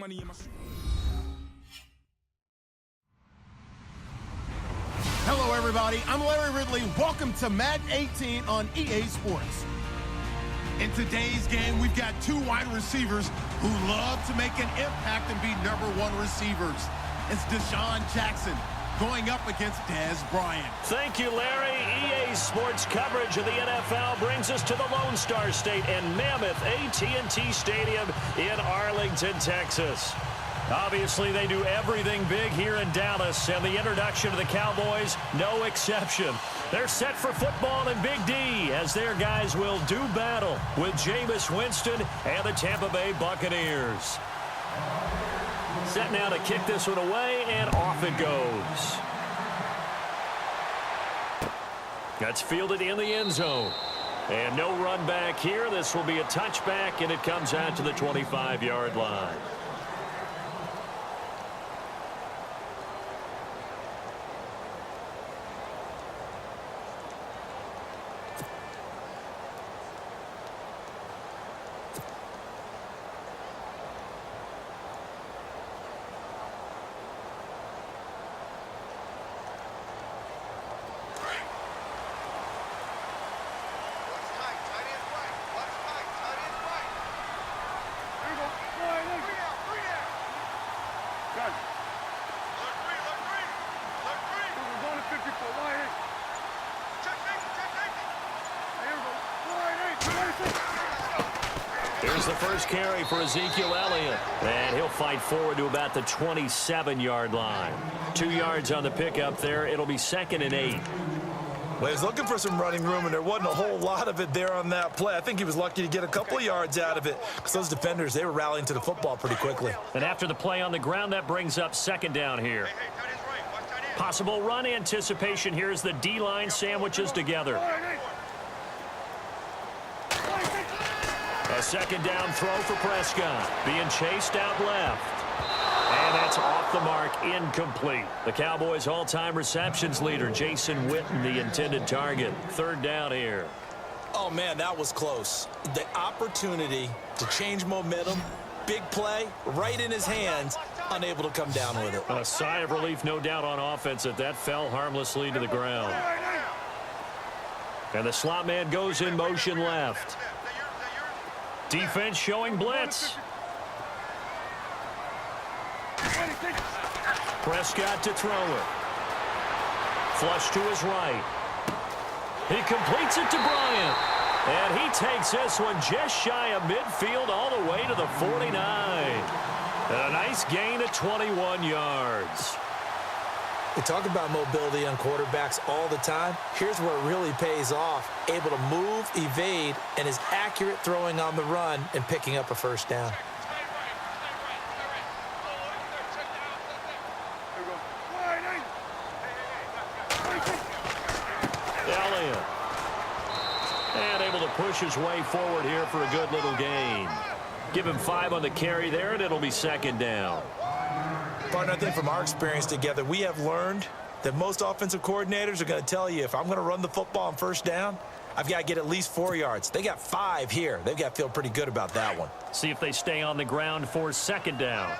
money in my shoe. Hello, everybody. I'm Larry Ridley. Welcome to Madden 18 on EA Sports. In today's game, we've got two wide receivers who love to make an impact and be #1 receivers. It's Deshaun Jackson going up against Dez Bryant. Thank you, Larry. EA Sports coverage of the NFL brings us to the Lone Star State and Mammoth AT&T Stadium in Arlington, Texas. Obviously, they do everything big here in Dallas, and the introduction of the Cowboys, no exception. They're set for football in Big D as their guys will do battle with Jameis Winston and the Tampa Bay Buccaneers. Set now to kick this one away, and off it goes. That's fielded in the end zone. And no run back here. This will be a touchback, and it comes out to the 25-yard line. Here's the first carry for Ezekiel Elliott, and he'll fight forward to about the 27-yard line. 2 yards on the pickup there. It'll be 2nd and 8. Well, he was looking for some running room, and there wasn't a whole lot of it there on that play. I think he was lucky to get a couple of yards out of it because those defenders, they were rallying to the football pretty quickly. And after the play on the ground, that brings up 2nd down here. Possible run anticipation here as the D-line sandwiches together. A 2nd down throw for Prescott. Being chased out left. And that's off the mark, incomplete. The Cowboys' all-time receptions leader, Jason Witten, the intended target. 3rd down here. Oh, man, that was close. The opportunity to change momentum, big play, right in his hands, unable to come down with it. A sigh of relief, no doubt, on offense that fell harmlessly to the ground. And the slot man goes in motion left. Defense showing blitz. Prescott to throw it. Flush to his right. He completes it to Bryant. And he takes this one just shy of midfield all the way to the 49. And a nice gain of 21 yards. We talk about mobility on quarterbacks all the time. Here's where it really pays off. Able to move, evade, and is accurate throwing on the run and picking up a 1st down. Elliott. And able to push his way forward here for a good little gain. Give him 5 on the carry there, and it'll be 2nd down. Partner, I think from our experience together, we have learned that most offensive coordinators are going to tell you if I'm going to run the football on 1st down, I've got to get at least 4 yards. They got 5 here. They've got to feel pretty good about that one. See if they stay on the ground for 2nd down.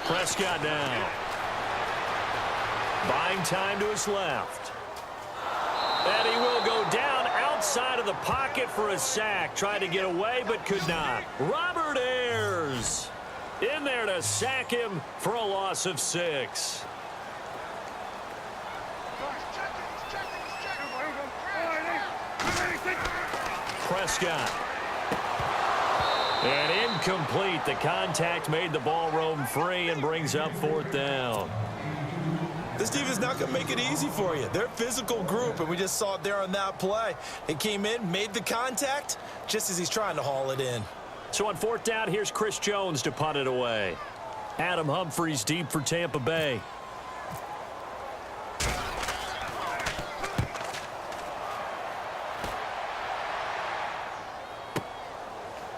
Prescott down. Buying time to his left. And he will go down outside of the pocket for a sack. Tried to get away, but could not. Robert Ayers in there to sack him for a loss of 6. Prescott. And incomplete. The contact made the ball roam free and brings up 4th down. This defense not going to make it easy for you. They're a physical group, and we just saw it there on that play. It came in, made the contact, just as he's trying to haul it in. So on 4th down, here's Chris Jones to punt it away. Adam Humphries deep for Tampa Bay.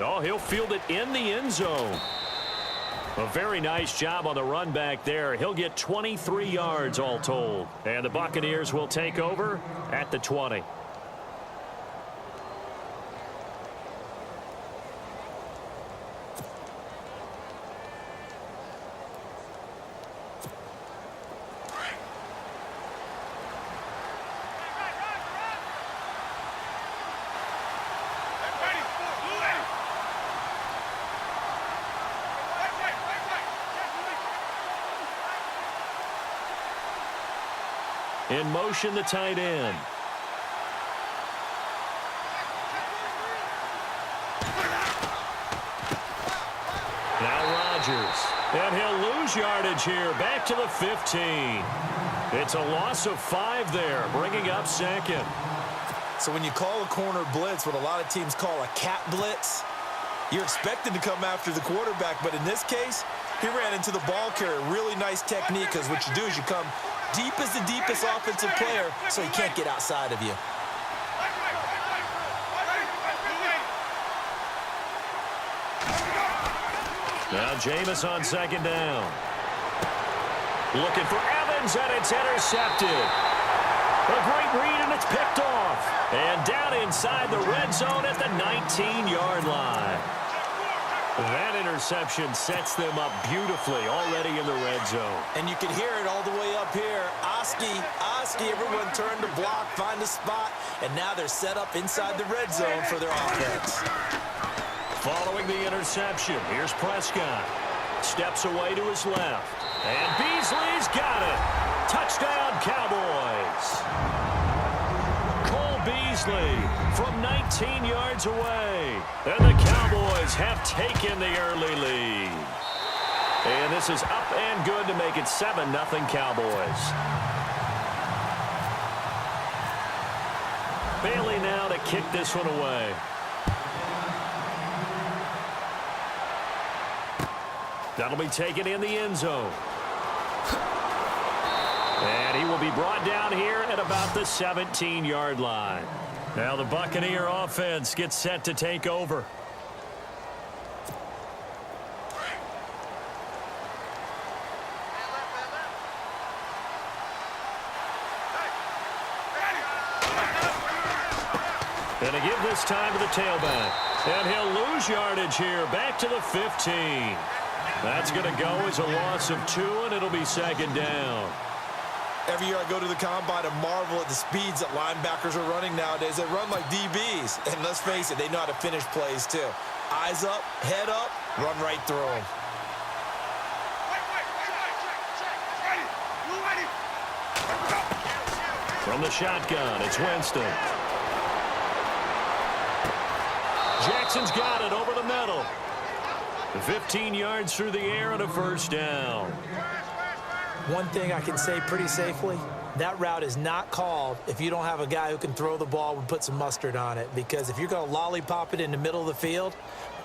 Oh, he'll field it in the end zone. A very nice job on the run back there. He'll get 23 yards all told. And the Buccaneers will take over at the 20. In motion, the tight end. Now Rodgers. And he'll lose yardage here. Back to the 15. It's a loss of 5 there, bringing up second. So when you call a corner blitz, what a lot of teams call a cat blitz, you're expected to come after the quarterback. But in this case, he ran into the ball carrier. Really nice technique, because what you do is you come deep as the deepest offensive player so he can't get outside of you. Now Jameis on second down. Looking for Evans, and it's intercepted. A great read, and it's picked off. And down inside the red zone at the 19-yard line. That interception sets them up beautifully already in the red zone. And you can hear it all the way up here. Oski, everyone turned to block, find a spot, and now they're set up inside the red zone for their offense. Following the interception, here's Prescott. Steps away to his left. And Beasley's got it. Touchdown, Cowboys. Cole Beasley from 19 yards away. And the Cowboys have taken the early lead. And this is up and good to make it 7-0 Cowboys. Bailey now to kick this one away. That'll be taken in the end zone. And he will be brought down here at about the 17-yard line. Now the Buccaneer offense gets set to take over. And to give this time to the tailback. And he'll lose yardage here, back to the 15. That's going to go as a loss of 2, and it'll be second down. Every year I go to the combine and marvel at the speeds that linebackers are running nowadays. They run like DBs. And let's face it, they know how to finish plays too. Eyes up, head up, run right through them. From the shotgun, it's Winston. Jackson's got it over the middle. 15 yards through the air and a first down. One thing I can say pretty safely, that route is not called if you don't have a guy who can throw the ball and put some mustard on it. Because if you're going to lollipop it in the middle of the field,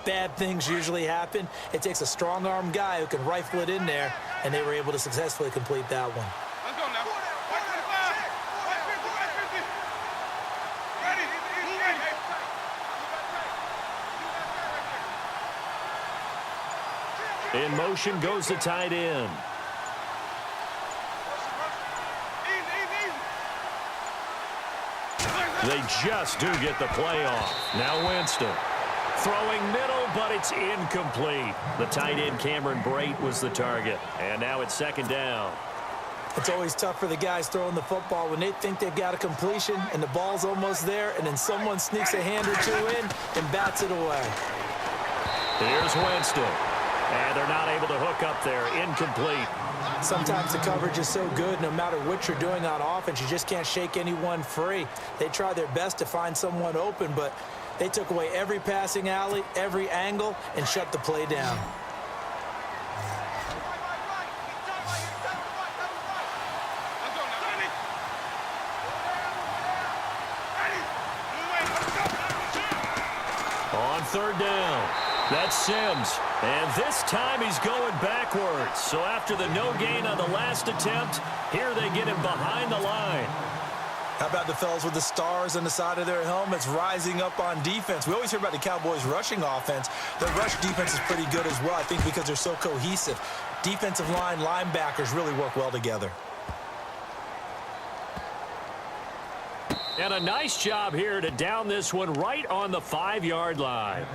bad things usually happen. It takes a strong-arm guy who can rifle it in there, and they were able to successfully complete that one. In motion goes the tight end. They just do get the play off. Now Winston. Throwing middle, but it's incomplete. The tight end, Cameron Brate, was the target. And now it's second down. It's always tough for the guys throwing the football when they think they've got a completion and the ball's almost there, and then someone sneaks a hand or two in and bats it away. Here's Winston. And they're not able to hook up there. Incomplete. Sometimes the coverage is so good, no matter what you're doing on offense, you just can't shake anyone free. They try their best to find someone open, but they took away every passing alley, every angle, and shut the play down. On third down. That's Sims. And this time he's going backwards. So after the no gain on the last attempt, here they get him behind the line. How about the fellas with the stars on the side of their helmets rising up on defense? We always hear about the Cowboys' rushing offense. The rush defense is pretty good as well, I think, because they're so cohesive. Defensive line, linebackers really work well together. And a nice job here to down this one right on the 5-yard line.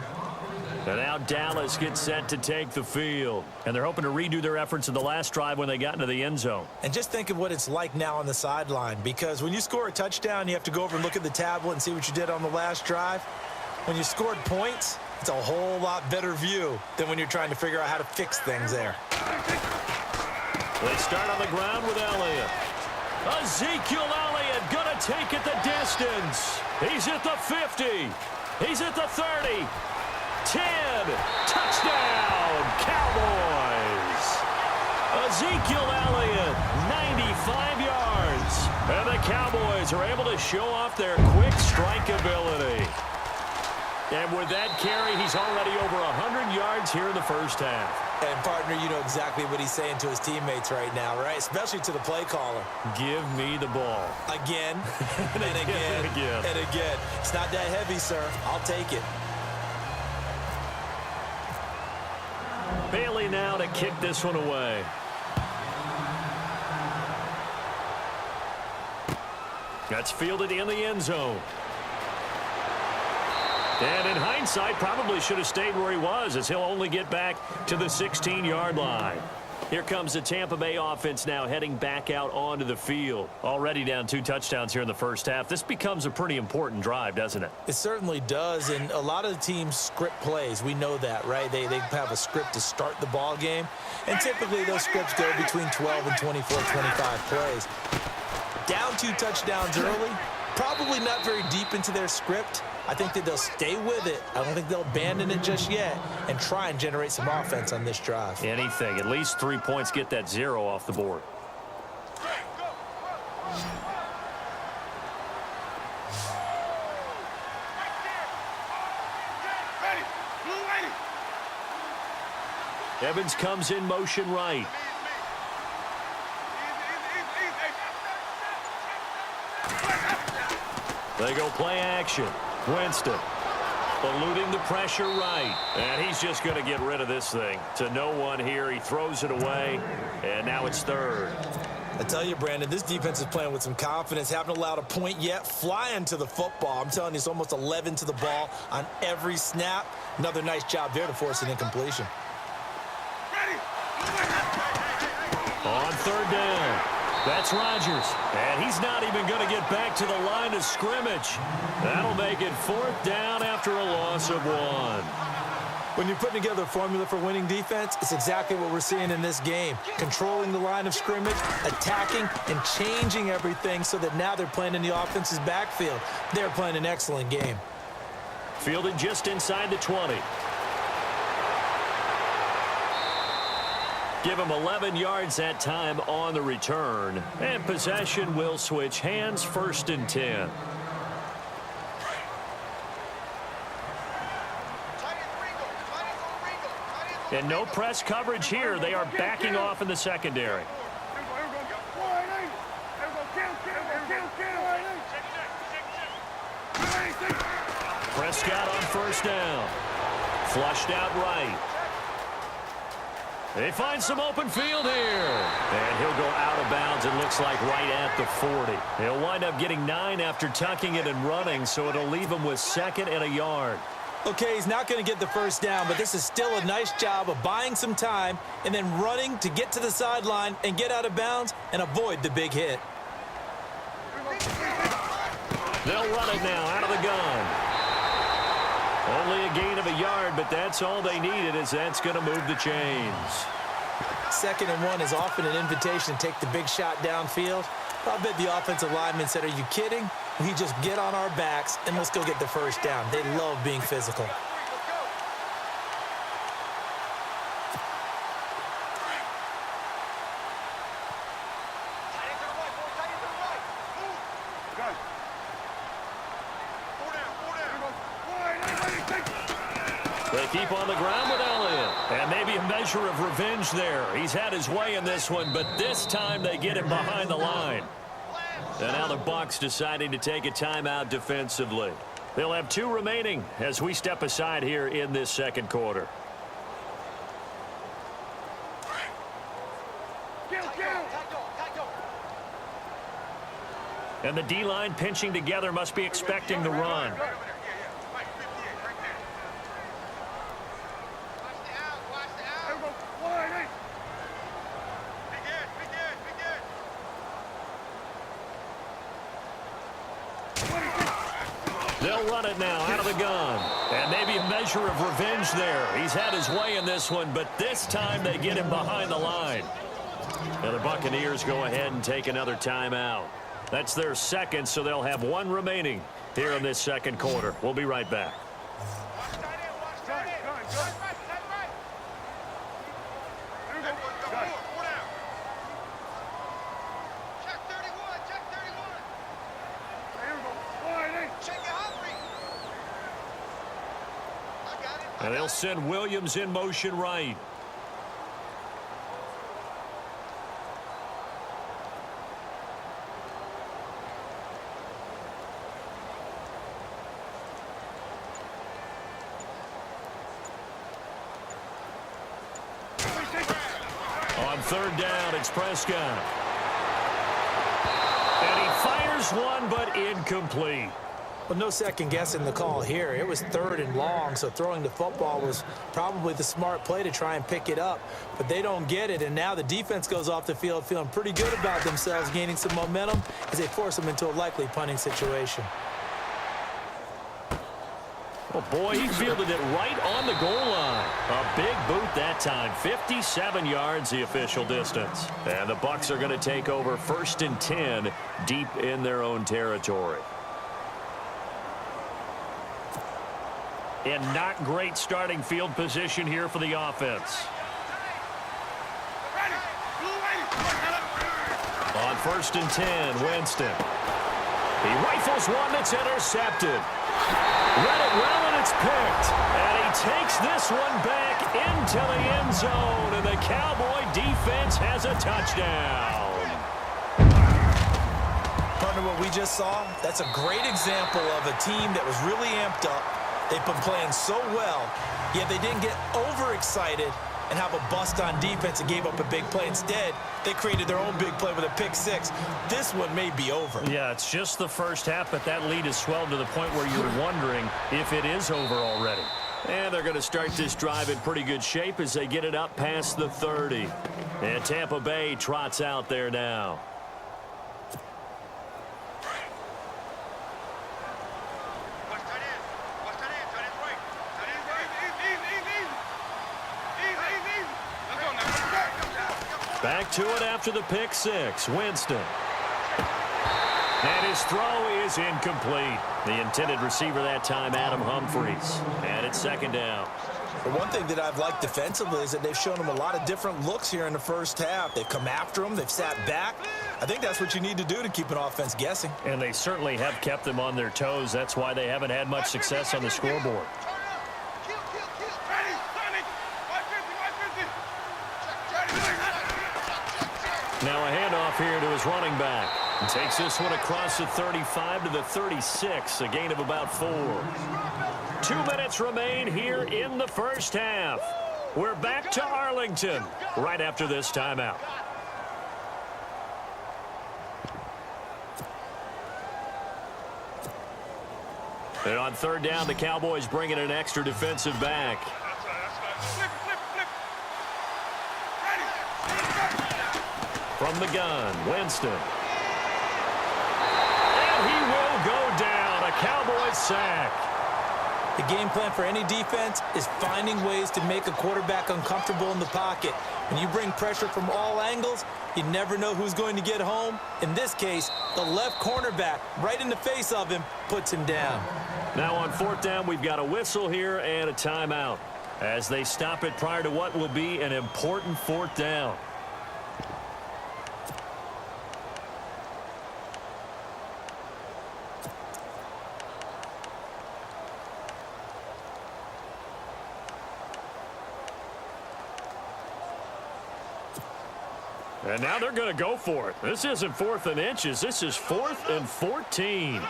And now Dallas gets set to take the field. And they're hoping to redo their efforts in the last drive when they got into the end zone. And just think of what it's like now on the sideline, because when you score a touchdown, you have to go over and look at the tablet and see what you did on the last drive. When you scored points, it's a whole lot better view than when you're trying to figure out how to fix things there. They start on the ground with Elliott. Ezekiel Elliott gonna take it the distance. He's at the 50. He's at the 30. 10. Touchdown, Cowboys. Ezekiel Elliott, 95 yards. And the Cowboys are able to show off their quick strike ability. And with that carry, he's already over 100 yards here in the first half. And, partner, you know exactly what he's saying to his teammates right now, right? Especially to the play caller. Give me the ball. Again, and again, and again. It's not that heavy, sir. I'll take it. Bailey now to kick this one away. That's fielded in the end zone. And in hindsight, probably should have stayed where he was, as he'll only get back to the 16-yard line. Here comes the Tampa Bay offense now heading back out onto the field. Already down 2 touchdowns here in the first half. This becomes a pretty important drive, doesn't it? It certainly does, and a lot of the teams script plays. We know that, right? They have a script to start the ball game, and typically those scripts go between 12 and 24, 25 plays. Down 2 touchdowns early, probably not very deep into their script. I think that they'll stay with it. I don't think they'll abandon it just yet and try and generate some offense on this drive. Anything. At least 3 points, get that 0 off the board. Evans comes in motion right. They go play action. Winston eluding the pressure right. And he's just going to get rid of this thing. To no one here. He throws it away. And now it's 3rd. I tell you, Brandon, this defense is playing with some confidence. Haven't allowed a point yet. Flying to the football. I'm telling you, it's almost 11 to the ball on every snap. Another nice job there to force an incompletion. On 3rd down. That's Rodgers. And he's not even going to get back to the line of scrimmage. That'll make it 4th down after a loss of 1. When you're putting together a formula for winning defense, it's exactly what we're seeing in this game. Controlling the line of scrimmage, attacking, and changing everything so that now they're playing in the offense's backfield. They're playing an excellent game. Fielded just inside the 20. Give him 11 yards that time on the return. And possession will switch hands, 1st and 10. And no press coverage here. They are backing off in the secondary. Prescott on 1st down. Flushed out right. They find some open field here. And he'll go out of bounds, it looks like, right at the 40. He'll wind up getting 9 after tucking it and running, so it'll leave him with 2nd and a yard. Okay, he's not going to get the 1st down, but this is still a nice job of buying some time and then running to get to the sideline and get out of bounds and avoid the big hit. They'll run it now out of the gun. Only a gain of a yard, but that's all they needed, as that's going to move the chains. 2nd and 1 is often an invitation to take the big shot downfield. I bet the offensive lineman said, "Are you kidding? We just get on our backs and let's go get the 1st down." They love being physical. They keep on the ground with Elliott. And maybe a measure of revenge there. He's had his way in this one, but this time they get him behind the line. And now the Bucs deciding to take a timeout defensively. They'll have 2 remaining as we step aside here in this 2nd quarter. And the D-line pinching together must be expecting the run. They'll run it now out of the gun. And maybe a measure of revenge there. He's had his way in this one, but this time they get him behind the line. And the Buccaneers go ahead and take another timeout. That's their second, so they'll have one remaining here in this second quarter. We'll be right back. And they'll send Williams in motion right. On third down, it's Prescott. And he fires one, but incomplete. Well, no second guessing the call here. It was third and long, so throwing the football was probably the smart play to try and pick it up. But they don't get it, and now the defense goes off the field feeling pretty good about themselves, gaining some momentum as they force them into a likely punting situation. Oh, boy, he fielded it right on the goal line. A big boot that time. 57 yards, the official distance. And the Bucs are going to take over 1st and 10 deep in their own territory. And not great starting field position here for the offense. On 1st and 10, Winston. He rifles one that's intercepted. Read it well, and it's picked. And he takes this one back into the end zone, and the Cowboy defense has a touchdown. Partner, what we just saw, that's a great example of a team that was really amped up. They've been playing so well, yet they didn't get overexcited and have a bust on defense and gave up a big play. Instead, they created their own big play with a pick six. This one may be over. Yeah, it's just the first half, but that lead has swelled to the point where you're wondering if it is over already. And they're going to start this drive in pretty good shape as they get it up past the 30. And Tampa Bay trots out there now. Back to it after the pick six. Winston. And his throw is incomplete. The intended receiver that time, Adam Humphries. And it's 2nd down. The one thing that I've liked defensively is that they've shown them a lot of different looks here in the first half. They've come after them. They've sat back. I think that's what you need to do to keep an offense guessing. And they certainly have kept them on their toes. That's why they haven't had much success on the scoreboard. Now a handoff here to his running back. He takes this one across the 35 to the 36, a gain of about 4. 2 minutes remain here in the first half. We're back to Arlington right after this timeout. And on 3rd down, the Cowboys bring in an extra defensive back. From the gun, Winston. And he will go down. A Cowboys sack. The game plan for any defense is finding ways to make a quarterback uncomfortable in the pocket. When you bring pressure from all angles, you never know who's going to get home. In this case, the left cornerback, right in the face of him, puts him down. Now on 4th down, we've got a whistle here and a timeout as they stop it prior to what will be an important 4th down. And now they're going to go for it. This isn't 4th and inches. This is 4th and 14.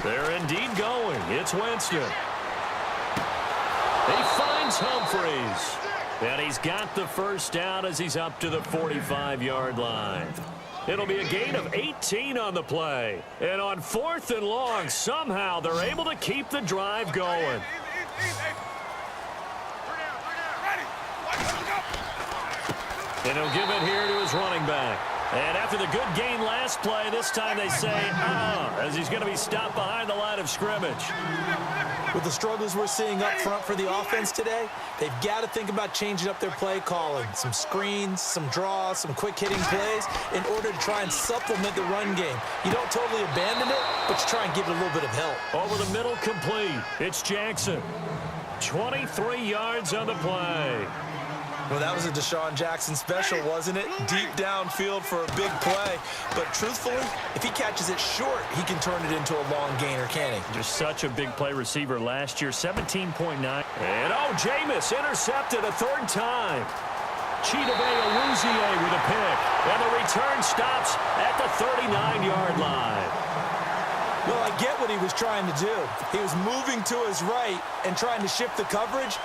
They're indeed going. It's Winston. He finds Humphries. And he's got the first down as he's up to the 45-yard line. It'll be a gain of 18 on the play. And on 4th and long, somehow they're able to keep the drive going. And he'll give it here to his running back. And after the good gain last play, this time they say, as he's going to be stopped behind the line of scrimmage. With the struggles we're seeing up front for the offense today, they've got to think about changing up their play calling. Some screens, some draws, some quick-hitting plays in order to try and supplement the run game. You don't totally abandon it, but you try and give it a little bit of help. Over the middle, complete. It's Jackson. 23 yards on the play. Well, that was a Deshaun Jackson special, wasn't it? Deep downfield for a big play. But truthfully, if he catches it short, he can turn it into a long gainer, can't he? Just such a big play receiver last year, 17.9. And, Jameis intercepted a third time. Chidobe Awuzie with a pick. And the return stops at the 39-yard line. Well, I get what he was trying to do. He was moving to his right and trying to shift the coverage.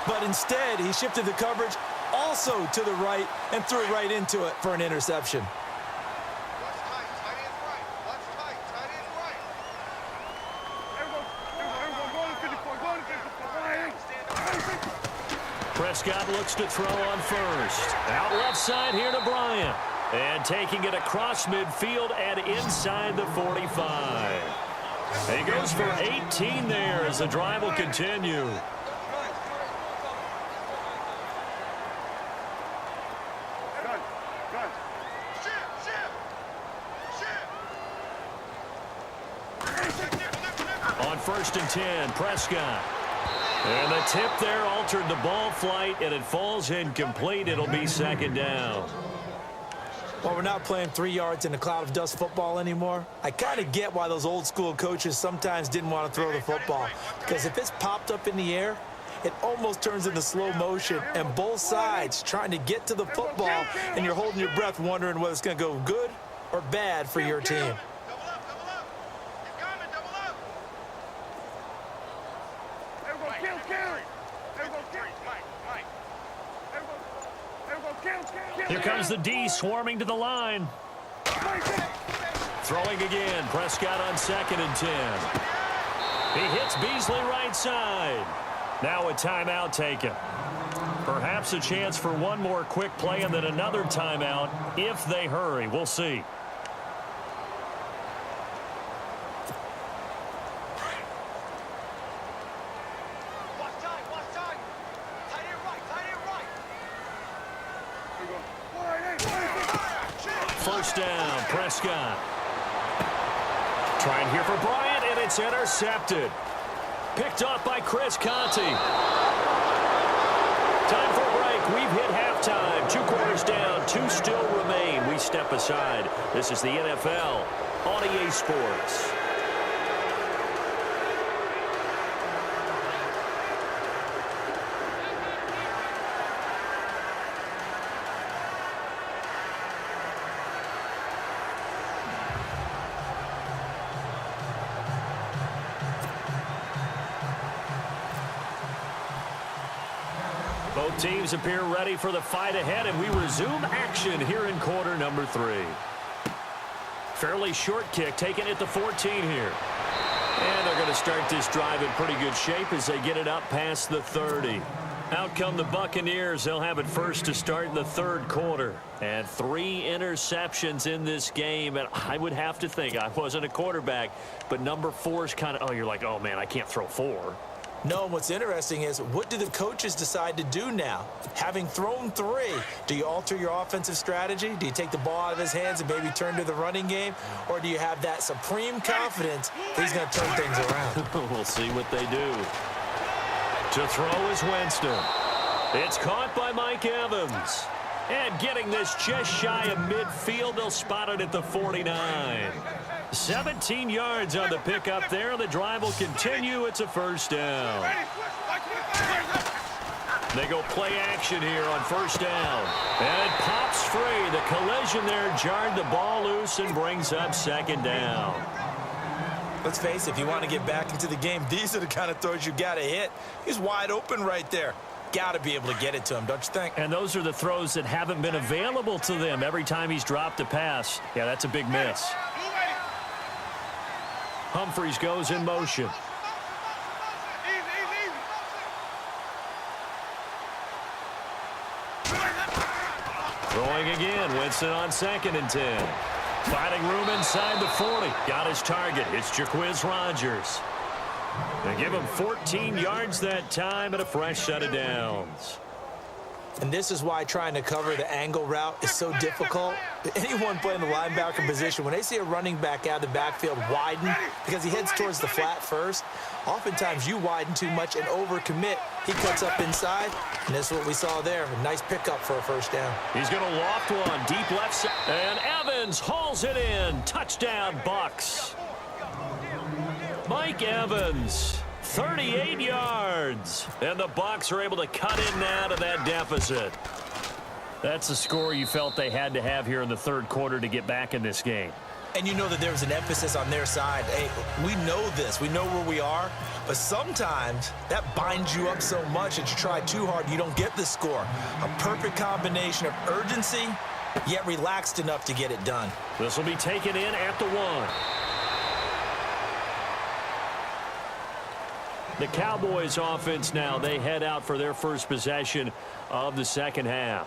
But instead, he shifted the coverage also to the right and threw it right into it for an interception. Prescott looks to throw on first. Out left side here to Bryant. And taking it across midfield and inside the 45. He goes for 18 there as the drive will continue. On 1st and 10, Prescott. And the tip there altered the ball flight, and it falls incomplete. It'll be 2nd down. Well, we're not playing 3 yards in a cloud of dust football anymore. I kind of get why those old school coaches sometimes didn't want to throw the football. Because if it's popped up in the air, it almost turns into slow motion, and both sides trying to get to the football, and you're holding your breath wondering whether it's going to go good or bad for your team. Here comes the D swarming to the line. Throwing again. Prescott on 2nd and 10. He hits Beasley right side. Now a timeout taken. Perhaps a chance for one more quick play and then another timeout if they hurry. We'll see. First down, Prescott. Trying here for Bryant, and it's intercepted. Picked off by Chris Conte. Time for a break. We've hit halftime. 2 quarters down, 2 still remain. We step aside. This is the NFL on EA Sports. Both teams appear ready for the fight ahead, and we resume action here in quarter number 3. Fairly short kick, taken at the 14 here. And they're going to start this drive in pretty good shape as they get it up past the 30. Out come the Buccaneers. They'll have it first to start in the 3rd quarter. And 3 interceptions in this game. And I would have to think, I wasn't a quarterback, but number 4 is kind of, you're like, oh, man, I can't throw 4. No, what's interesting is, what do the coaches decide to do now? Having thrown 3, do you alter your offensive strategy? Do you take the ball out of his hands and maybe turn to the running game? Or do you have that supreme confidence that he's going to turn things around? We'll see what they do. To throw is Winston. It's caught by Mike Evans. And getting this just shy of midfield, they'll spot it at the 49. 17 yards on the pickup there. The drive will continue. It's a first down. They go play action here on first down. And it pops free. The collision there jarred the ball loose and brings up 2nd down. Let's face it, if you want to get back into the game, these are the kind of throws you got to hit. He's wide open right there. Got to be able to get it to him, don't you think? And those are the throws that haven't been available to them every time he's dropped a pass. Yeah, that's a big miss. Humphries goes in motion. Throwing again. Winston on 2nd and 10. Finding room inside the 40. Got his target. It's Jaquiz Rodgers. They give him 14 yards that time and a fresh set of downs. And this is why trying to cover the angle route is so difficult. Anyone playing the linebacker position, when they see a running back out of the backfield widen because he heads towards the flat first, oftentimes you widen too much and overcommit. He cuts up inside, and this is what we saw there. A nice pickup for a first down. He's going to loft one deep left side. And Evans hauls it in. Touchdown, Bucks. Mike Evans, 38 yards. And the Bucks are able to cut in now to that deficit. That's the score you felt they had to have here in the third quarter to get back in this game. And you know that there was an emphasis on their side. Hey, we know this. We know where we are. But sometimes that binds you up so much that you try too hard, you don't get the score. A perfect combination of urgency, yet relaxed enough to get it done. This will be taken in at the 1. The Cowboys offense now, they head out for their first possession of the second half.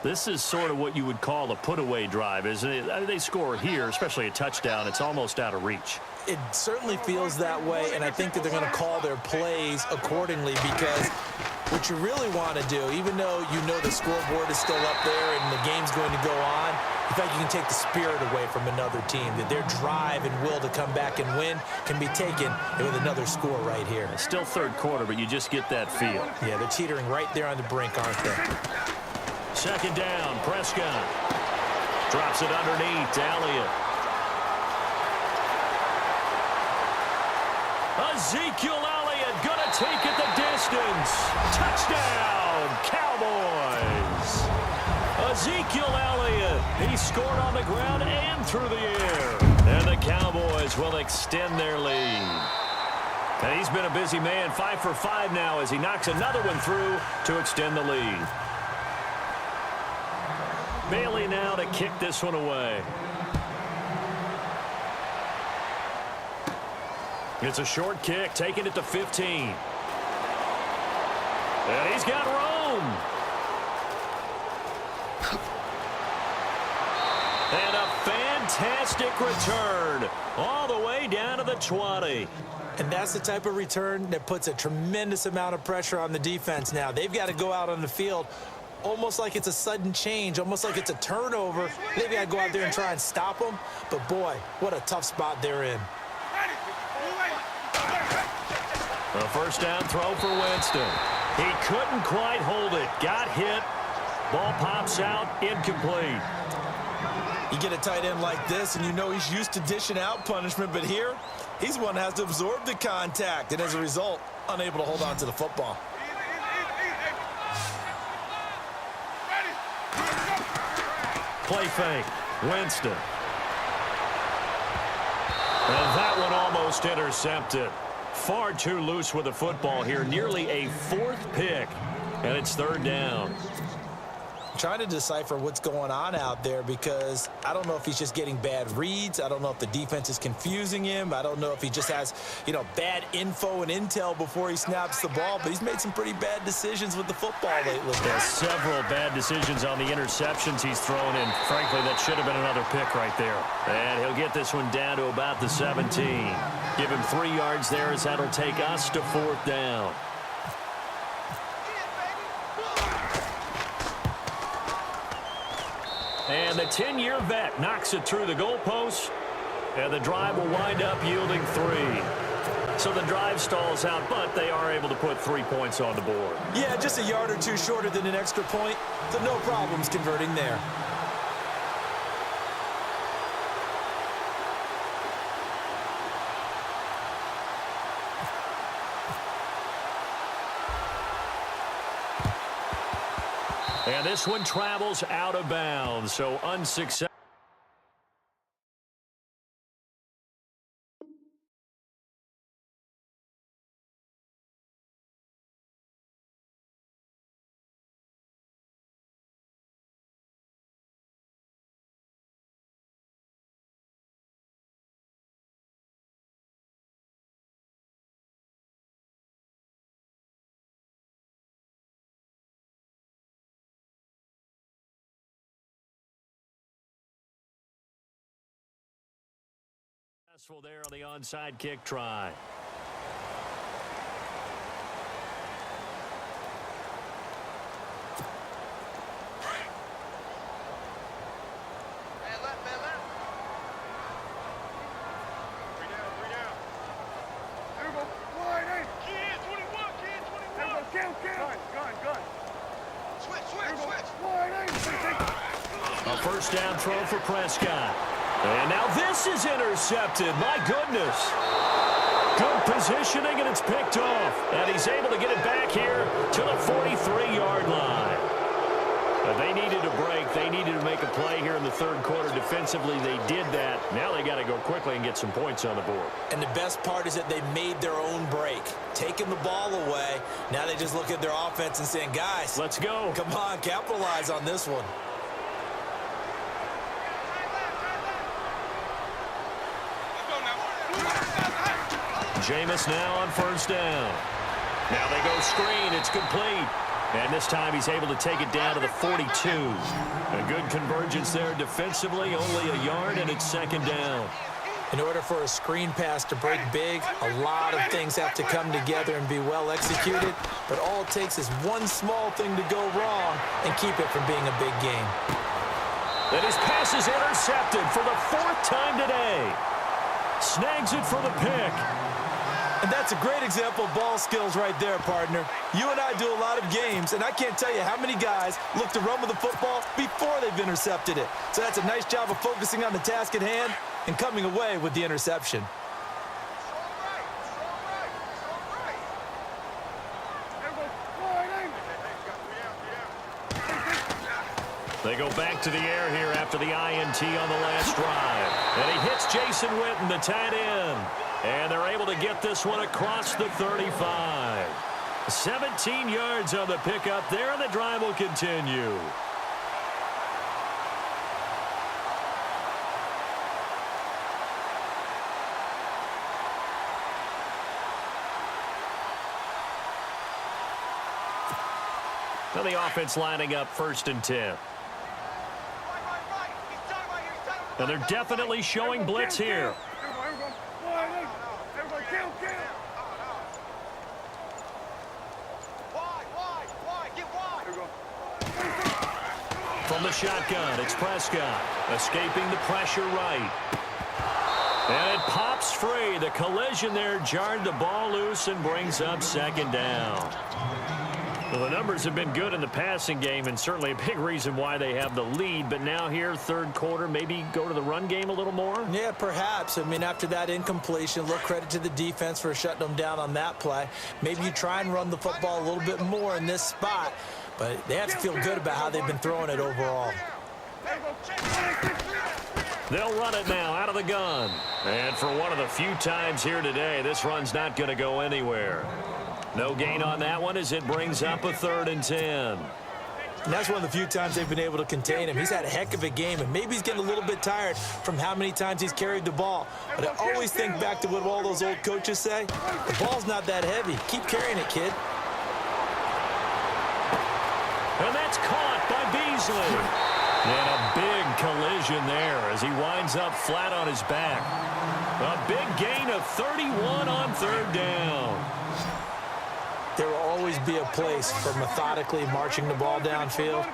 This is sort of what you would call a put-away drive, isn't it? They score here, especially a touchdown. It's almost out of reach. It certainly feels that way, and I think that they're going to call their plays accordingly because what you really want to do, even though you know the scoreboard is still up there and the game's going to go on, in fact, you can take the spirit away from another team, that their drive and will to come back and win can be taken with another score right here. It's still third quarter, but you just get that feel. Yeah, they're teetering right there on the brink, aren't they? Second down, Prescott. Drops it underneath to Elliott. Ezekiel Elliott gonna take it the distance. Touchdown, Cowboys. Ezekiel Elliott, he scored on the ground and through the air. And the Cowboys will extend their lead. And he's been a busy man, 5 for 5 now as he knocks another one through to extend the lead. Bailey now to kick this one away. It's a short kick, taking it to 15. And he's got room. And a fantastic return all the way down to the 20. And that's the type of return that puts a tremendous amount of pressure on the defense now. They've got to go out on the field almost like it's a sudden change, almost like it's a turnover. They've got to go out there and try and stop them. But, boy, what a tough spot they're in. A first down throw for Winston. He couldn't quite hold it. Got hit. Ball pops out. Incomplete. You get a tight end like this, and you know he's used to dishing out punishment. But here, he's one that has to absorb the contact. And as a result, unable to hold on to the football. Play fake. Winston. And that one almost intercepted. Far too loose with the football here. Nearly a 4th pick. And it's third down. Trying to decipher what's going on out there because I don't know if he's just getting bad reads. I don't know if the defense is confusing him. I don't know if he just has, bad info and intel before he snaps the ball. But he's made some pretty bad decisions with the football lately. There's several bad decisions on the interceptions he's thrown in. Frankly, that should have been another pick right there. And he'll get this one down to about the 17. Give him 3 yards there as that'll take us to 4th down. And the 10-year vet knocks it through the goalpost. And the drive will wind up yielding 3. So the drive stalls out, but they are able to put 3 points on the board. Yeah, just a yard or two shorter than an extra point. So no problems converting there. And this one travels out of bounds, so unsuccessful. Successful there on the onside kick try. A first down throw for Prescott. And now this is intercepted. My goodness. Good positioning, and it's picked off. And he's able to get it back here to the 43-yard line. They needed a break. They needed to make a play here in the third quarter. Defensively, they did that. Now they got to go quickly and get some points on the board. And the best part is that they made their own break. Taking the ball away. Now they just look at their offense and saying, guys, let's go. Come on, capitalize on this one. Jameis now on first down. Now they go screen. It's complete. And this time he's able to take it down to the 42. A good convergence there defensively. Only a yard, and it's second down. In order for a screen pass to break big, a lot of things have to come together and be well executed. But all it takes is one small thing to go wrong and keep it from being a big game. And his pass is intercepted for the fourth time today. Snags it for the pick. And that's a great example of ball skills right there, partner. You and I do a lot of games, and I can't tell you how many guys look to run with the football before they've intercepted it. So that's a nice job of focusing on the task at hand and coming away with the interception. They go back to the air here after the INT on the last drive. And he hits Jason Witten, the tight end. And they're able to get this one across the 35. 17 yards on the pickup there, and the drive will continue. Now the offense lining up 1st and 10. And they're definitely showing blitz here. From the shotgun, it's Prescott, escaping the pressure right. And it pops free. The collision there jarred the ball loose and brings up second down. Well, the numbers have been good in the passing game, and certainly a big reason why they have the lead. But now here, third quarter, maybe go to the run game a little more? Yeah, perhaps. I mean, after that incompletion, a little credit to the defense for shutting them down on that play. Maybe you try and run the football a little bit more in this spot. But they have to feel good about how they've been throwing it overall. They'll run it now out of the gun. And for one of the few times here today, this run's not going to go anywhere. No gain on that one as it brings up a 3rd and 10. And that's one of the few times they've been able to contain him. He's had a heck of a game, and maybe he's getting a little bit tired from how many times he's carried the ball. But I always think back to what all those old coaches say. The ball's not that heavy. Keep carrying it, kid. And that's caught by Beasley. And a big collision there as he winds up flat on his back. A big gain of 31 on 3rd down. There will always be a place for methodically marching the ball downfield.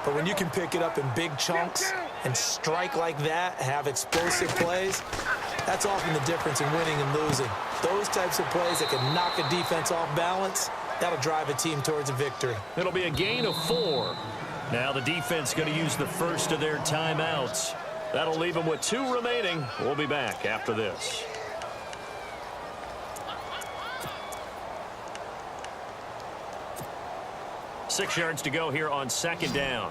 But when you can pick it up in big chunks and strike like that, have explosive plays, that's often the difference in winning and losing. Those types of plays that can knock a defense off balance, that'll drive a team towards a victory. It'll be a gain of 4. Now the defense going to use the first of their timeouts. That'll leave them with 2 remaining. We'll be back after this. Six yards to go here on 2nd down.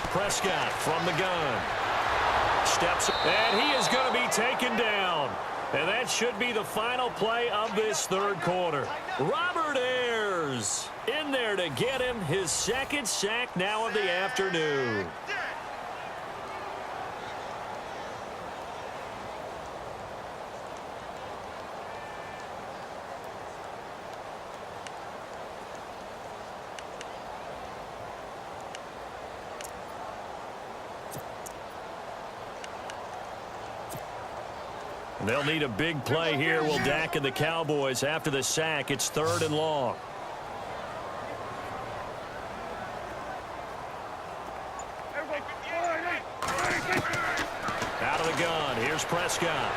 Prescott from the gun. Steps, and he is going to be taken down. And that should be the final play of this third quarter. Robert Ayers in there to get him his 2nd sack now of the afternoon. They'll need a big play here. Will Dak and the Cowboys after the sack. It's 3rd and long. Out of the gun. Here's Prescott.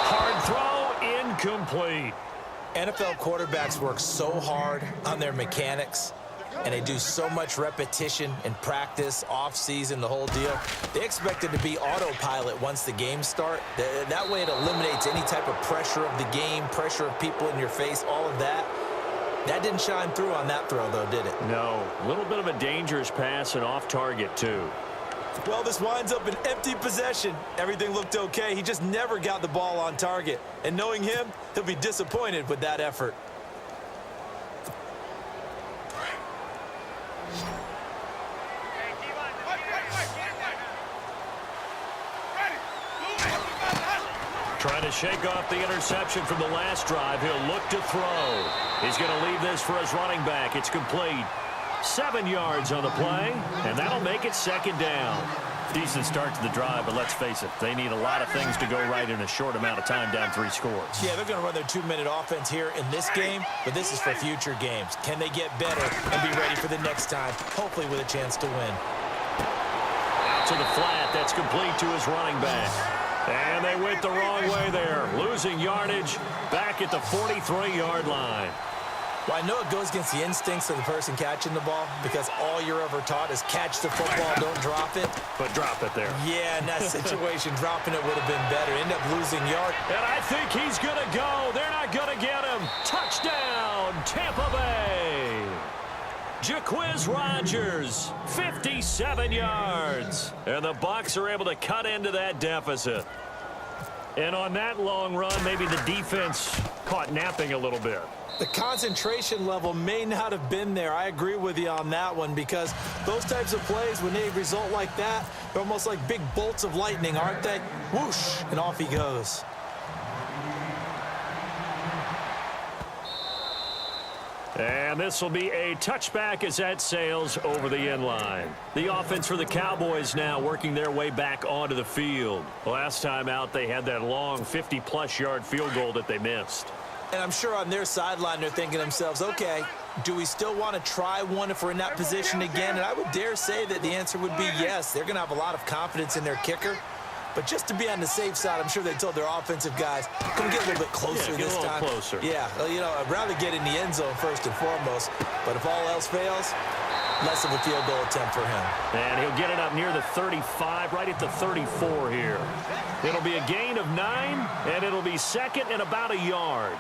Hard throw. Incomplete. NFL quarterbacks work so hard on their mechanics, and they do so much repetition in practice, off-season, the whole deal. They expect it to be autopilot once the games start. That way it eliminates any type of pressure of the game, pressure of people in your face, all of that. That didn't shine through on that throw, though, did it? No. A little bit of a dangerous pass and off target, too. Well, this winds up an empty possession. Everything looked okay. He just never got the ball on target. And knowing him, he'll be disappointed with that effort. Trying to shake off the interception from the last drive. He'll look to throw. He's going to leave this for his running back. It's complete. 7 yards on the play, and that'll make it 2nd down. Decent start to the drive, but let's face it, they need a lot of things to go right in a short amount of time, down 3 scores. Yeah, they're going to run their 2-minute offense here in this game, but this is for future games. Can they get better and be ready for the next time, hopefully with a chance to win? Out to the flat. That's complete to his running back. And they went the wrong way there, losing yardage back at the 43-yard line. Well, I know it goes against the instincts of the person catching the ball because all you're ever taught is catch the football, don't drop it. But drop it there. Yeah, in that situation, dropping it would have been better. End up losing yard. And I think he's going to go. They're not going to get him. Touchdown, Tampa Bay. Jaquiz Rodgers, 57 yards. And the Bucs are able to cut into that deficit. And on that long run, maybe the defense caught napping a little bit. The concentration level may not have been there. I agree with you on that one because those types of plays, when they result like that, they're almost like big bolts of lightning, aren't they? Whoosh, and off he goes. And this will be a touchback as that sails over the end line. The offense for the Cowboys now working their way back onto the field. Last time out, they had that long 50-plus yard field goal that they missed. And I'm sure on their sideline they're thinking to themselves, okay, do we still want to try one if we're in that position again? And I would dare say that the answer would be yes. They're going to have a lot of confidence in their kicker. But just to be on the safe side, I'm sure they told their offensive guys, come get a little bit closer this time. Closer. Yeah, you know, I'd rather get in the end zone first and foremost. But if all else fails, less of a field goal attempt for him. And he'll get it up near the 35, right at the 34 here. It'll be a gain of 9, and it'll be 2nd and about a yard.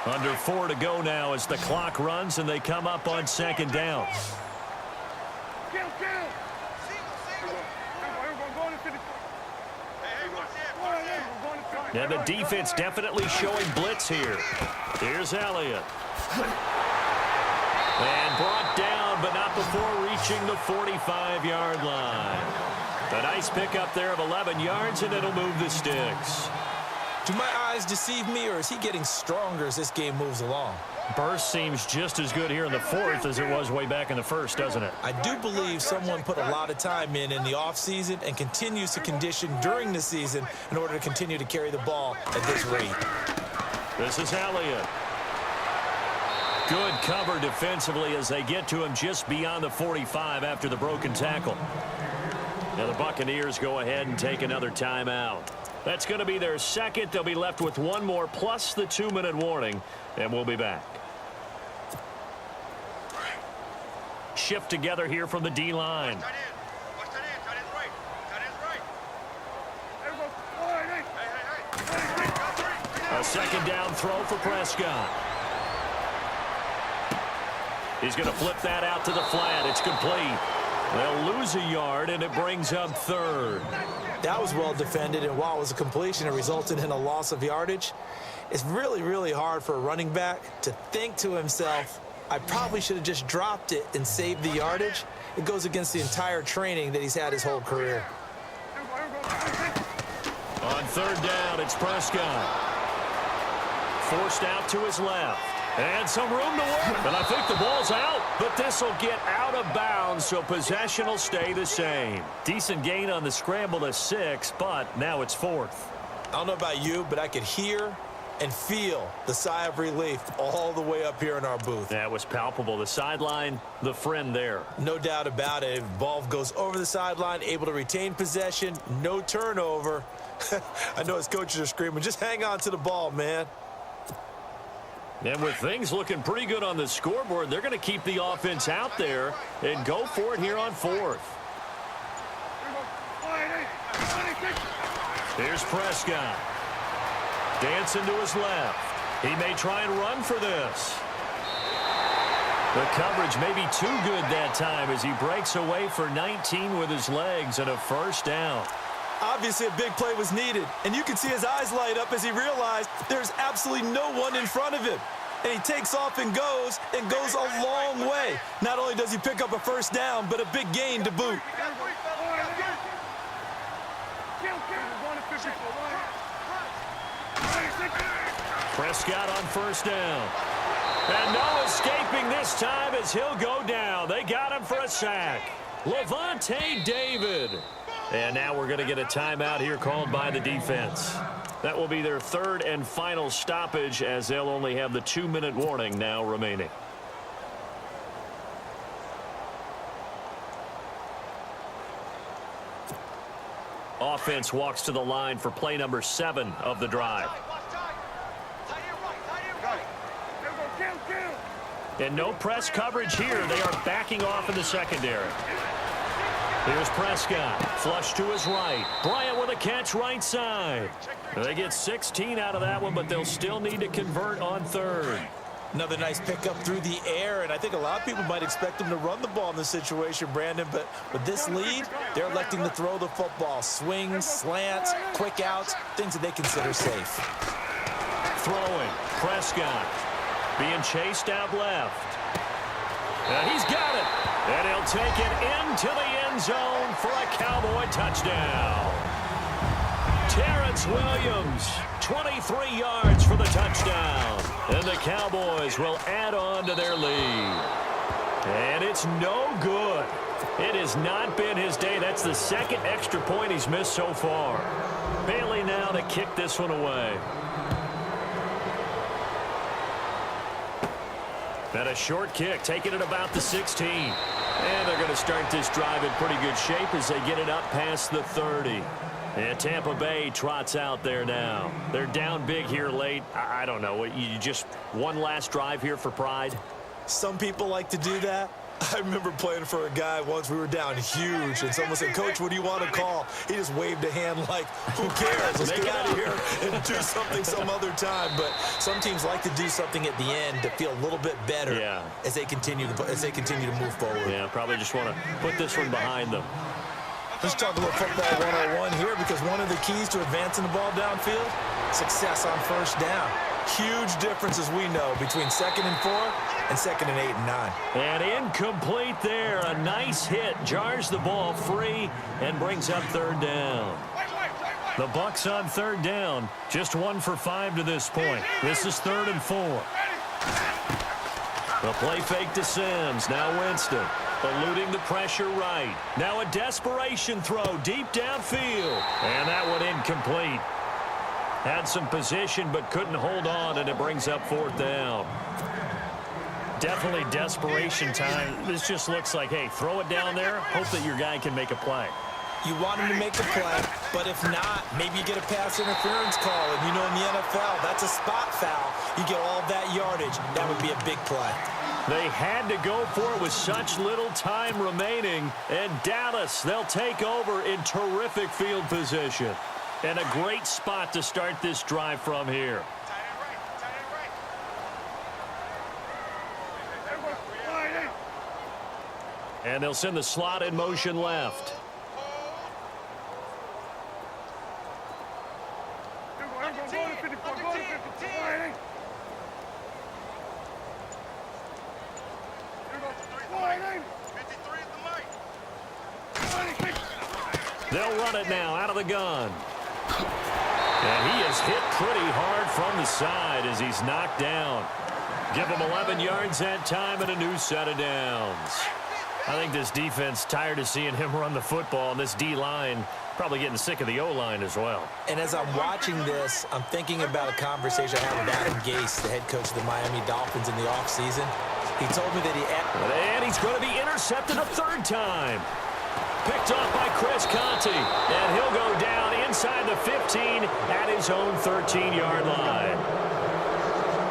Under 4 to go now as the clock runs and they come up on 2nd down. Now the defense definitely showing blitz here. Here's Elliott. And brought down, but not before reaching the 45-yard line. A nice pickup there of 11 yards, and it'll move the sticks. Do my eyes deceive me, or is he getting stronger as this game moves along? Burst seems just as good here in the 4th as it was way back in the 1st, doesn't it? I do believe someone put a lot of time in the offseason and continues to condition during the season in order to continue to carry the ball at this rate. This is Elliott. Good cover defensively as they get to him just beyond the 45 after the broken tackle. Now the Buccaneers go ahead and take another timeout. That's going to be their 2nd. They'll be left with 1 more plus the 2-minute warning, and we'll be back. Shift together here from the D-line. A 2nd down throw for Prescott. He's going to flip that out to the flat. It's complete. They'll lose a yard, and it brings up 3rd. That was well defended, and while it was a completion, it resulted in a loss of yardage. It's really, really hard for a running back to think to himself, I probably should have just dropped it and saved the yardage. It goes against the entire training that he's had his whole career. On 3rd down, it's Prescott. Forced out to his left. And some room to work. And I think the ball's out. But this will get out of bounds, so possession will stay the same. Decent gain on the scramble to 6, but now it's 4th. I don't know about you, but I could hear and feel the sigh of relief all the way up here in our booth. That was palpable. The sideline, the friend there. No doubt about it. Ball goes over the sideline, able to retain possession, no turnover. I know his coaches are screaming, just hang on to the ball, man. And with things looking pretty good on the scoreboard, they're going to keep the offense out there and go for it here on 4th. Here's Prescott. Dancing to his left. He may try and run for this. The coverage may be too good that time as he breaks away for 19 with his legs and a first down. Obviously, a big play was needed, and you can see his eyes light up as he realized there's absolutely no one in front of him. And he takes off and goes a long way. Not only does he pick up a first down, but a big gain to boot. Prescott on first down. And no escaping this time as he'll go down. They got him for a sack. Levante David. And now we're going to get a timeout here called by the defense. That will be their 3rd and final stoppage as they'll only have the 2-minute warning now remaining. Offense walks to the line for play number 7 of the drive. And no press coverage here. They are backing off in the secondary. Here's Prescott. Flush to his right. Bryant with a catch right side. They get 16 out of that one, but they'll still need to convert on 3rd. Another nice pickup through the air, and I think a lot of people might expect him to run the ball in this situation, Brandon, but with this lead, they're electing to throw the football. Swings, slants, quick outs, things that they consider safe. Throwing. Prescott being chased out left. And he's got it. And he'll take it into the end zone for a Cowboy touchdown. Terrence Williams, 23 yards for the touchdown. And the Cowboys will add on to their lead. And it's no good. It has not been his day. That's the 2nd extra point he's missed so far. Bailey now to kick this one away. And a short kick, taking it about the 16. And they're going to start this drive in pretty good shape as they get it up past the 30. And Tampa Bay trots out there now. They're down big here late. I don't know. You just one last drive here for pride? Some people like to do that. I remember playing for a guy once. We were down huge, and someone said, "Coach, what do you want to call?" He just waved a hand like, "Who cares? Let's get out of here and do something some other time." But some teams like to do something at the end to feel a little bit better as they continue to move forward. Yeah, probably just want to put this one behind them. Let's talk a little football 101 here, because one of the keys to advancing the ball downfield, success on first down. Huge difference, as we know, between 2nd and 4 and 2nd and 8 and 9. And incomplete there. A nice hit. Jars the ball free and brings up 3rd down. The Bucs on 3rd down. Just 1 for 5 to this point. This is 3rd and 4. The play fake to Sims. Now Winston. Eluding the pressure right. Now a desperation throw deep downfield. And that one incomplete. Had some position but couldn't hold on, and it brings up 4th down. Definitely desperation time. This just looks like, hey, throw it down there, hope that your guy can make a play. You want him to make a play, but if not, maybe you get a pass interference call. And you know, in the NFL, that's a spot foul. You get all that yardage. That would be a big play. They had to go for it with such little time remaining. And Dallas, they'll take over in terrific field position. And a great spot to start this drive from here. And they'll send the slot in motion left. They'll run it now out of the gun. And he is hit pretty hard from the side as he's knocked down. Give them 11 yards that time and a new set of downs. I think this defense tired of seeing him run the football, and this D-line probably getting sick of the O-line as well. And as I'm watching this, I'm thinking about a conversation I had with Adam Gase, the head coach of the Miami Dolphins in the offseason. He told me that And he's going to be intercepted a third time. Picked off by Chris Conte, and he'll go down inside the 15 at his own 13-yard line.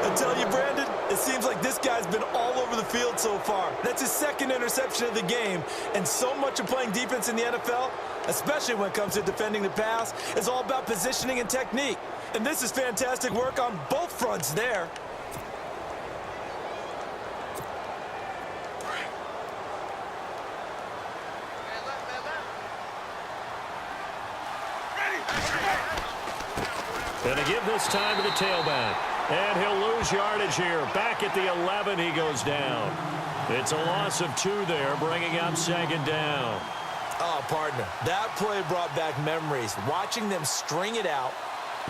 I tell you, Brandon, it seems like this guy's been all over the field so far. That's his second interception of the game, and so much of playing defense in the NFL, especially when it comes to defending the pass, is all about positioning and technique. And this is fantastic work on both fronts there. Gonna give this time to the tailback. And he'll lose yardage here. Back at the 11, he goes down. It's a loss of 2 there, bringing up second down. Oh, partner, that play brought back memories. Watching them string it out,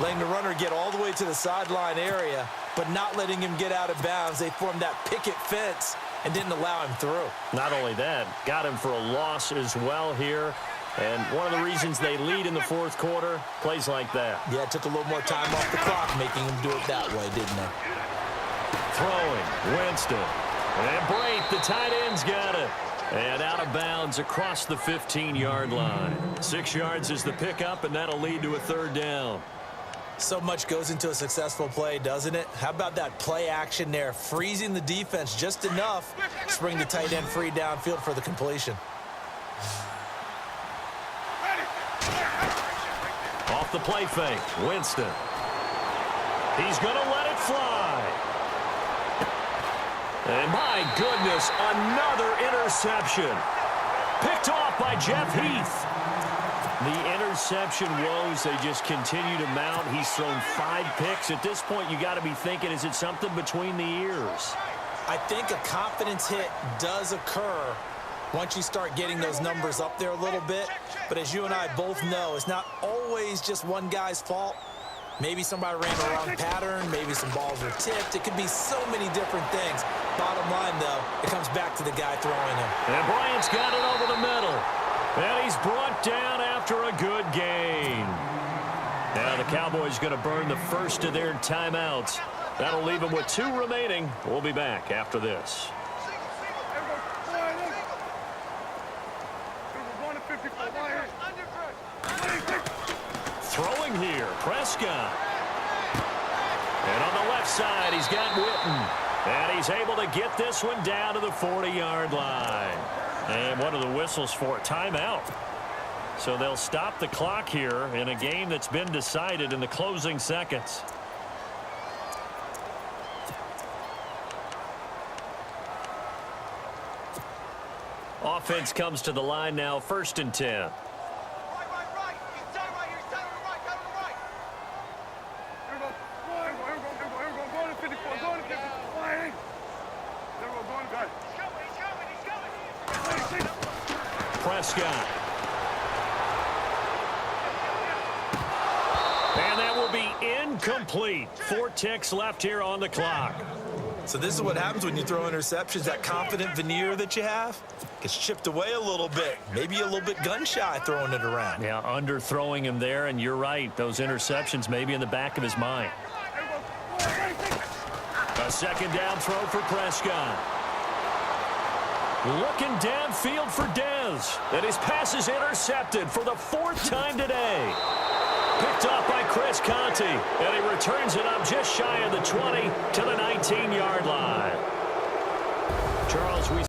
letting the runner get all the way to the sideline area, but not letting him get out of bounds. They formed that picket fence and didn't allow him through. Not only that, got him for a loss as well here. And one of the reasons they lead in the fourth quarter, plays like that. Yeah, it took a little more time off the clock, making him do it that way, didn't they? Throwing, Winston. And Brate, the tight end's got it. And out of bounds across the 15-yard line. 6 yards is the pickup, and that'll lead to a third down. So much goes into a successful play, doesn't it? How about that play action there, freezing the defense just enough to bring the tight end free downfield for the completion. Off the play fake, Winston. He's going to let it fly. And my goodness, another interception. Picked off by Jeff Heath. The interception woes, they just continue to mount. He's thrown 5 picks. At this point, you got to be thinking, is it something between the ears? I think a confidence hit does occur once you start getting those numbers up there a little bit. But as you and I both know, it's not always just one guy's fault. Maybe somebody ran the wrong pattern. Maybe some balls were tipped. It could be so many different things. Bottom line, though, it comes back to the guy throwing him. And Bryant's got it over the middle. And he's brought down after a good gain. Now the Cowboys going to burn the first of their timeouts. That'll leave them with 2 remaining. We'll be back after this. Throwing here, Prescott. And on the left side, he's got Witten. And he's able to get this one down to the 40-yard line. And what are the whistles for? Timeout. So they'll stop the clock here in a game that's been decided in the closing seconds. Offense comes to the line now, 1st and 10. Prescott. And that will be incomplete. 4 ticks left here on the clock. So this is what happens when you throw interceptions. That confident veneer that you have gets chipped away a little bit. Maybe a little bit gun-shy throwing it around. Yeah, underthrowing him there, and you're right. Those interceptions may be in the back of his mind. A second down throw for Prescott. Looking downfield for Dez. And his pass is intercepted for the 4th time today. Picked off by Chris Conte. And he returns it up just shy of the 20 to the 19-yard line. Charles, we